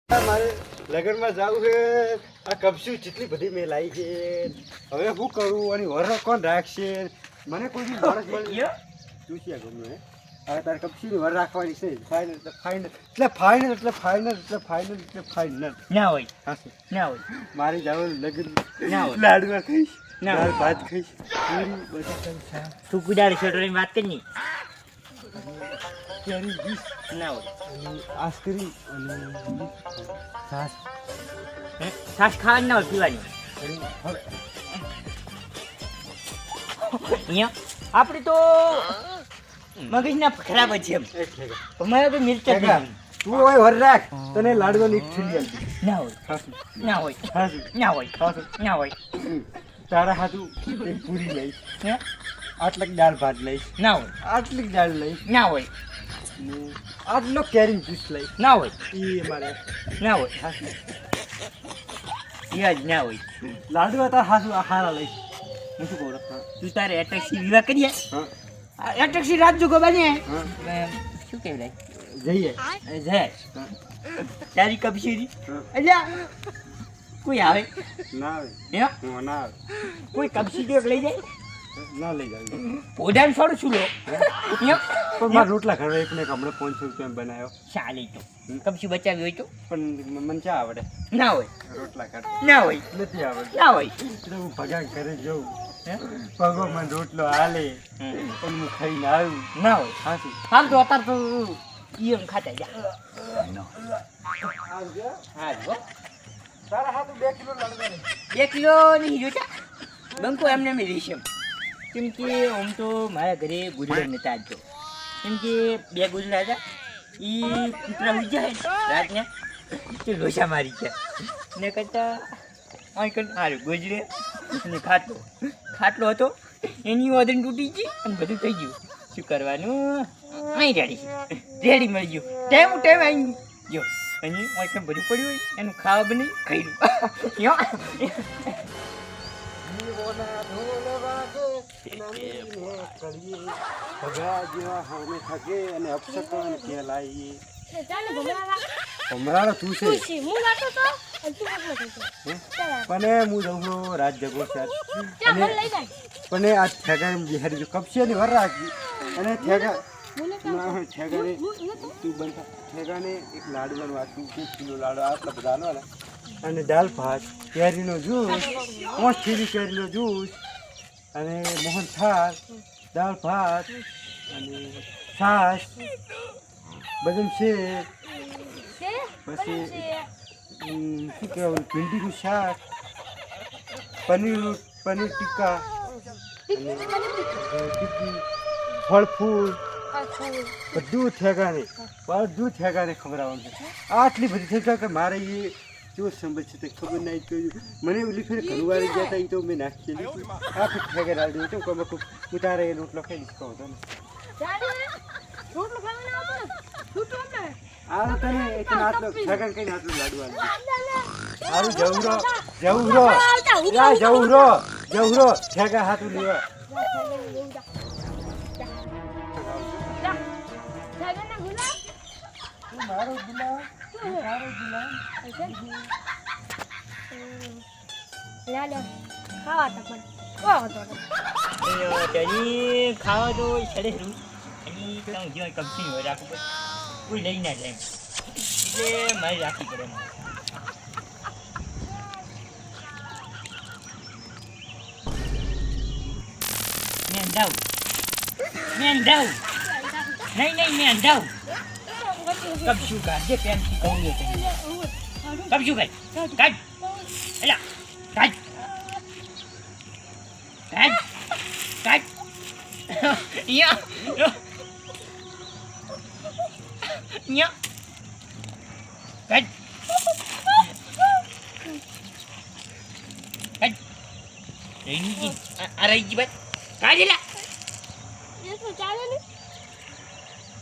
મારે લગનમાં જાવું છે આ કબસી જેટલી બધી મેં લાવી છે હવે શું કરું અને વર કોણ રાખશે મને કોઈ બી માણસ મળી જોશિયા ગમ્યું હે હવે તારે કબસીની વર રાખવાની છે ફાઇનલ એટલે ફાઇનલ એટલે ફાઇનલ એટલે ફાઇનલ એટલે ફાઇનલ એટલે ફાઇનલ ના હોય હા ના હોય મારી જવાનું લગન ના હોય લાડવા ખાઈશ ના દાળ ભાત ખાઈશ પૂરી બટાકાનું શાક તું કુદાડી છોટોની વાત કરી કેરી ડીશ ના હોય અને આઈસ્ક્રીમ અને છાશ છાશ ખાવાની ના હોય પીવાની અને હવે અહીંયા આપણે તો મગજના ખરાબ જ છે એમ એક સેકન્ડ અમારે તો મિલતા જ નહીં. તું હોય વર રાખ તને લાડવાની એક થેલી આપી ના હોય ખાસું ના હોય ખાસું ના હોય ના હોય તારા હાથું એક પૂરી લઈશ હે? આટલીક દાળ ભાત લઈશ ના હોય આટલીક દાળ લઈશ ના હોય ને આટલો કેરી જ્યુસ લઈશ ના હોય એ મારે ના હોય યાદ ના હોય લાડવા તાર હાસું હારા લઈશ હું શું કહું રખા તું તારે એટેક્સી વિવાહ કરીએ હા એટેક્સી રાત જોગો બને હા શું કહેવાય જઈએ જય હા તારી કબશીરી હા. એટલે કોઈ આવે ના આવે હે હું ના આવે કોઈ કબશીરી લઈ જાય ના લઈ જાવ પોડાને છોડું છું લો પણ મારા રોટલા ઘરે એક ને એક હમણાં 500 રૂપિયા બનાવ્યો ચાલી તો કબશી બચાવી હોય તો પણ મને ચા આવડે ના હોય રોટલા ઘરે ના હોય નથી આવડે ના હોય એટલે હું ભગા ઘરે જઉં હે? પગો મને રોટલો હાલે પણ હું ખાઈને આવ્યું ના હોય હાસું હાલ તો અત્યારે તો ઈયમ ખાતા જા હા જો તારા હાથું 2 કિલો લાડવા ને 2 કિલો નહીં જોતા બંકો એમને મેં રહીશ એમ કેમ કે આમ તો મારા ઘરે ગુજરાત નતા આવતો કેમ કે 2 ગુજરાત હતા એ કૂતરા ઉઈ જાય રાતને તે લોસા મારી ગયા ને કરતા સારું ગુજરે ને ખાટલો હતો એની વજન તૂટી ગઈ અને બધું થઈ ગયું શું કરવાનું અહીં રેડી મળી ગયું ટાઈમ આવી ગયો અને કંઈ બધું પડ્યું હોય એનું ખાવા બની ખાઈ જીવોના ઢોલ વાગે નમીને કરીએ ભગા જેવા હામે થકે અને અપશકન ખેલાઈએ હમણાં તું છે પણ હું જઉં છું રાત જગો છે પણ આ ઠેગા બિહારી જો કપશે ની વર રાખી અને ઠેગા ઠેગાને તું બનતા ઠેગાને એક લાડવાનું આટલું 2 કિલો લાડુ આટલા બધા લો ને અને દાળ ભાત કેરીનો જ્યુસ 5 થેલી કેરીનો જ્યુસ અને મોહન થાળ દાળ ભાત અને છાશ બદામ શેક પછી શું કહેવાય ભીંડીનું શાક પનીર ટીક્કા અને ટિક્કી ફળ ફૂલ બધું ઠેકાને ખવડાવવાનું છે આટલી બધી થઈ કે મારે એ જો સંબંધ છે તે ખબર નહીં કે મને ઓલી ફેર ઘરવાળી ગયા હતા એ તો મેં નાખી આખું ઠેકા રાડી હતું કે હું તારે એ રોટલો ખાઈ દઈશ કહું તને આ તને એક આટલો ઠેકાને કઈ આટલું લાડવાનું સારું જવું ઠેકા હાથું લેવા મારો ગુલામ ખાવા તો છડે અને તમે જેવા કપસી હોય રાખવું પડે કોઈ લઈ ના જાય એટલે મારે રાખવી પડે મેં જાઉં નહીં જાઉં કબશું કાઢ જે પેનથી કહું કબશું કાઢ એલા કાઢ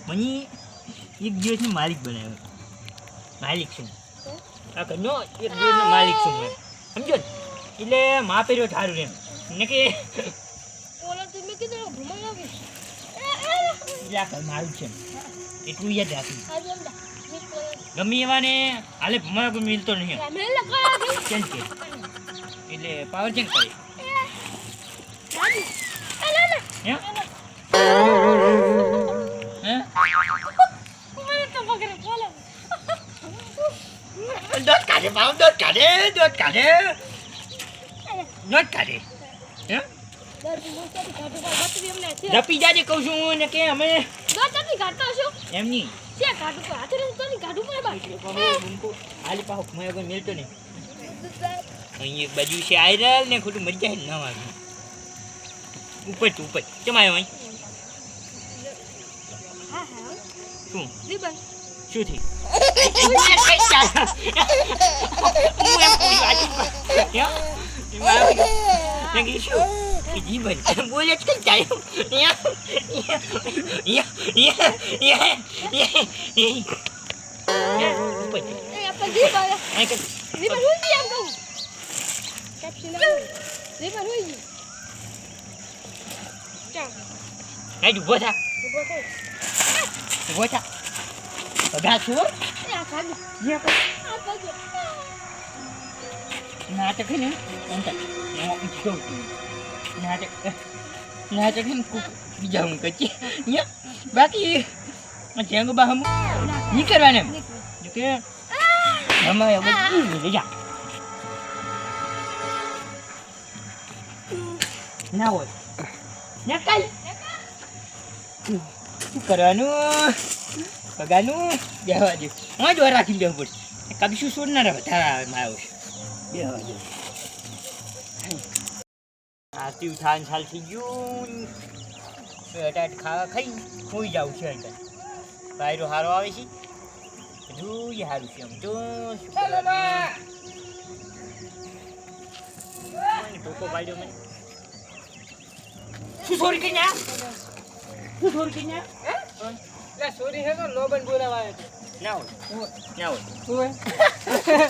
મને એક દિવસનો માલિક બનાવ્યો માલિક છું આ ઘરનો એક દિવસનો માલિક છું મેં સમજો ને એટલે મા પહેર્યો ઠારું એમ ને કે એટલે આ ઘર મારું છે એટલું યાદ રાખી ગમે એવાને હાલે ભમાયો કોઈ મિલતો નહીં મેલ લગાયા કે ચેન્જ કે એટલે પાવર ચેન્જ કરે રાજી એલે હે હે મને તો પકડે બોલે દોત કાઢે બાવ દોત કાઢે હે દર મોસાથી કાઢો બાકી એમને છે રપી જાજે કહું છું ને કે અમે દોતાથી કાઢતો છો એમ નહીં છે કાઢું તો હાથે તો નહીં કાઢું પડે બા હાલી પાહો ભમાયો કોઈ મિલતો નહીં અહીં એક બાજુ છે આયરલ ને ખોટું મરી જાય ન વાગે ઉપર કેમ આવ્યો અહીં હા હા શું રીબન શું થઈ જીવન બોલે જ કઈ જાય એ આપણ રીબન હોય ગઈ આમ કહું કેપ્શન રીબન હોય ગઈ ચા ઉભો થા બધા છું એ આ ખાલી આ પગે નાટક છે ને નાટક છે ને બીજા હું કચી બાકી જેંગ બા હમ નહીં કરવાને એમ કે અમારે બધું જા ના હોય ના કાલ શું કરવાનું પગાનું બેહવા દે હું જ વાર રાખી દેવું પડે કભી શું છોડનાર વધારે મારો બેહવા દે આરતી ઉઠાન સાલ થઈ ગયું અટાટ ખાવા ખાઈ હોઈ જાઉં છે અંદર બાયરો હારો આવે છે બધું સારું છે આમ તો ટોકો પાડ્યો મને શું છોડી કઈ ના સોરી હે તો લોબન બોલાવાય ના હોય ઓય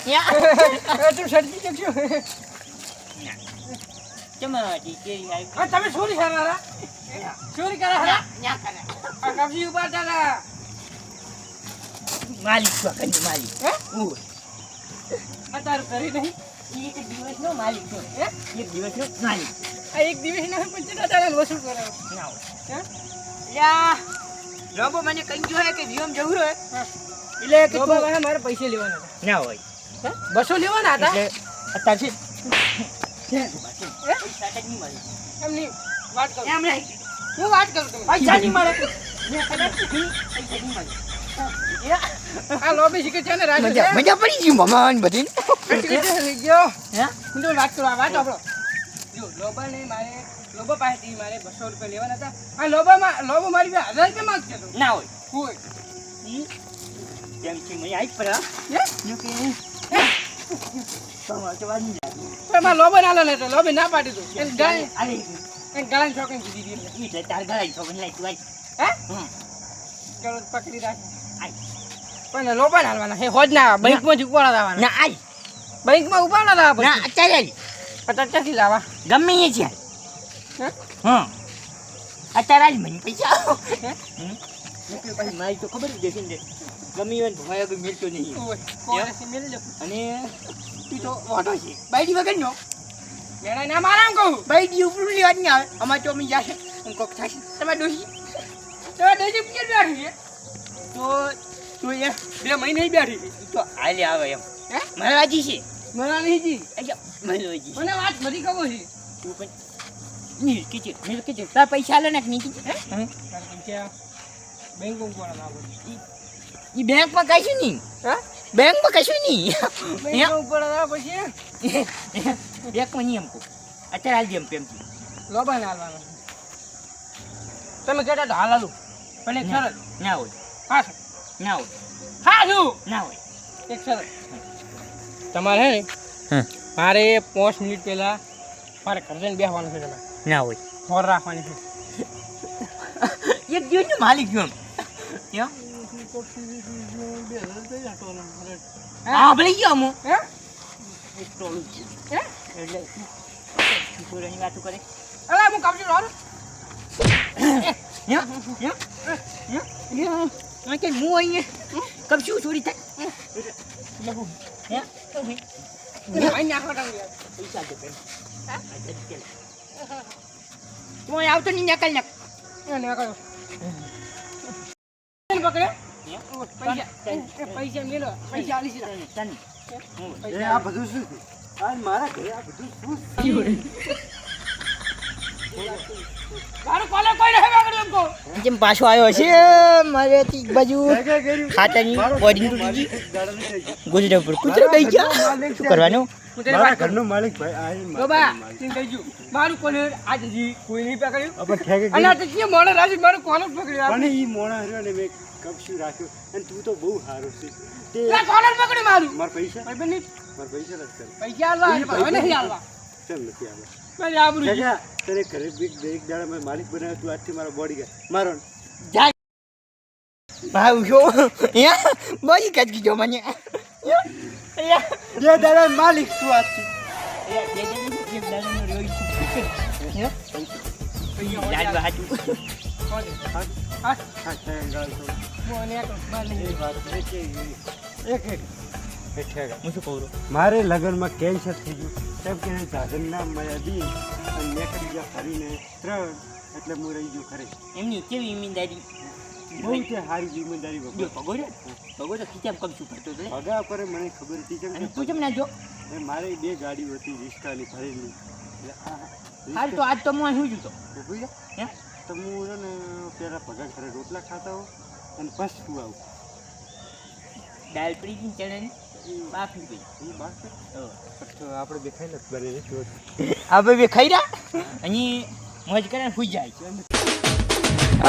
ના તું સડજી જજો ચમાટી કેરી આવી આ તમે સોરી હરારા સોરી કરા હરા ના કરે આ કબજી ઉપર ચાલા માલિક છો કઈ માલિક હે ઓય આ તારું કરી નહીં એક દિવસનો માલિક છો હે એક દિવસનો માલિક આ એક દિવસ ના પણ તારે વસૂલ કરે ના હોય હે યા રોબો મને કઈ જો હે કે જીવમ જવું રહે એટલે કે તો મારે પૈસા લેવાના હતા ના હોય હે બસો લેવાના હતા એટલે અત્યારે છે હે એમની વાત કરું એમ નહીં હું વાત કરું તમે પૈસા નહીં મળે આ લોબી શીખે છે ને રાજ મજા પડી ગઈ મમાન બધી ગયો હે હું તો વાત કરું આ વાત આપણો જો લોબા ને મારે લોબો પાસેથી મારે 200 રૂપિયા લેવાના હતા આ લોબો મારી પાસે 1000 રૂપિયા માંગતો હતો ના હોય હોય કેમ કે મને આઈ પર હે જો કે તમાર તો વાજી પણ મારા લોબો ના લે તો લોબે ના પાડી દો એને ગાય આલે એને ગાળાની છોકરી કીધી હતી એટલે તાર ગળાઈ તો મને લાઈ તું આઈ હે હમ ચલો પકડી રાખ આઈ પણ લોબા ના હાલવાના હે હોજ ના બેંકમાં જ ઉપાડા લાવવાના ના આઈ બેંકમાં ઉપાડા લાવવા ના અત્યારે આઈ પછી ક્યાંથી લાવવા ગમે એ છે હે હા અત્યારે આજ મને પૈસા હે એટલે પછી મારી તો ખબર જ દેશે ને ગમે એવન ભમાયો કોઈ મિલતો નહીં ઓય કોલેસી મેલ લે અને તું તો વાટો છે બાઈડી વગર નો મેળા ના મારામ કહું બાઈડી ઉપર લેવા જ નહીં આવે અમાર તો અમે જાશે કોક થશે તમારે ડોસી તો દેજે પીર બેઠી છે તો તો એ 2 મહિને બેઠી છે તો હાલે આવે એમ હે મારા વાજી છે મને નહીં જી અચ્છા મારી વાજી મને વાત બધી ખબર છે તું પણ નીલ કીધું તાર પૈસા લે ને કે નહીં કીધું હે પૈસા બેંકમાં ઉપાડા લાવો ઈ બેંકમાં કશું નહીં હા બેંકમાં કશું નહીં બેંકમાં ઉપાડા લાવો પછી બેંકમાં નહીં એમ કહું અત્યારે હાલ દે એમ પેમથી લોબા ના હાલવાનો તમે કહેતા તો હાલ હાલું પણ એક શરત ના હોય હા સર ના હોય હા શું ના હોય એક શરત તમારે હે ને મારે 5 મિનિટ પહેલા મારે ઘર જઈને બેસવાનું છે તમારે ના હોય ફોર રાખવાની છે એક દિવસનો માલિક છું એમ હા ભલે ગયો હું હે એક ટોળું છે હે એટલે છોકરાની વાતો કરે અલા હું કાપજો રોન આ કે હું અહીંયા કબશું ચોરી થાય લગું હે અહીં નાખો તમે યાર. પૈસા દે બેન તું અહીં આવતો નહીં નકલ નક એ નાખો. પકડે પૈસા મેલો પૈસા આલી છે. એ આ બધું શું છે? આ મારા ઘરે આ બધું શું છે? મારું કોલર કોઈ નહીં પકડ્યું એમ કહો. જેમ પાછો આવ્યો છે મારે એક બાજુ ઠેકા કર્યું. ખાતાની મારો બોડી ઘરનો તૂટી માલિક દાડા નહીં થઈ ગયો. ગુજરા પર કૂતરો દઈ ગયા શું કરવાનું હું તને મારા વાત કરું. ઘરનો માલિક ભાઈ આ એ લોબા મારા માલિક. તું કહી ગયું. મારું કોલર આજ હજી કોઈ નહીં પકડ્યું. આપણે ઠેકા અને આ કર્યું. તો કે મોડે રાજી મારું કોલર પકડ્યું. પણ ઈ મોણા હર્યો ને મેં કપશું રાખ્યો અને તું તો બહુ સારો છે તે આ કોલર પકડ્યું મારું. મારા પૈસા ભાઈ બની મારા પૈસા નથી કરે. પૈસા આલવા હવે નહીં આલવા. ચાલ નથી આવે મારી આબરૂ છે. ઠેકા તને ઘરે એક દાડા મેં માલિક બનાવ્યો તું આજથી મારો બોડી ગાર્ડ મારો ને. ભાવ છો અહીંયા બોડી કચકી જો મને જે દાડા માલિક તું આજથી હા હા ઠેકા ગાળ તો. હું અને આ બાર નહીં. એ વાત છે કે એક એ ઠેકા હું શું કહું છું? મારે લગ્નમાં કેન્સર થઈ ગયું કેમ કે સાધનના મળ્યા દી અને નીકળી ગયા ફરીને 3 એટલે હું રહી ગયો ખરે એમની કેવી ઈમાનદારી બહુ છે સારી જિમ્મેદારી જો વગર ભગો ભગો તો ખીચામ કબશું કરતો હતો ભગા કરે મને ખબર હતી કેમ અને કે તું કેમ ના જો એ મારે 2 ગાડીઓ હતી રિક્ષાની ભરેલી એટલે હાલ તો આજ તો હું શું જોતો ઊભી જા. હે તો હું છે ને પેલા ભગા ઘરે રોટલા ખાતા હોઉં અને પછી તું આવું દાળ પડી ગઈ ચણે બાફી ગઈ એ બાત છે તો આપણે દેખાય ને બને જો આ બે ખાઈ રહ્યા અહીં મોજ કરે સુઈ જાય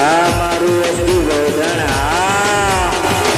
આ મારું અસલી ગોધણ આ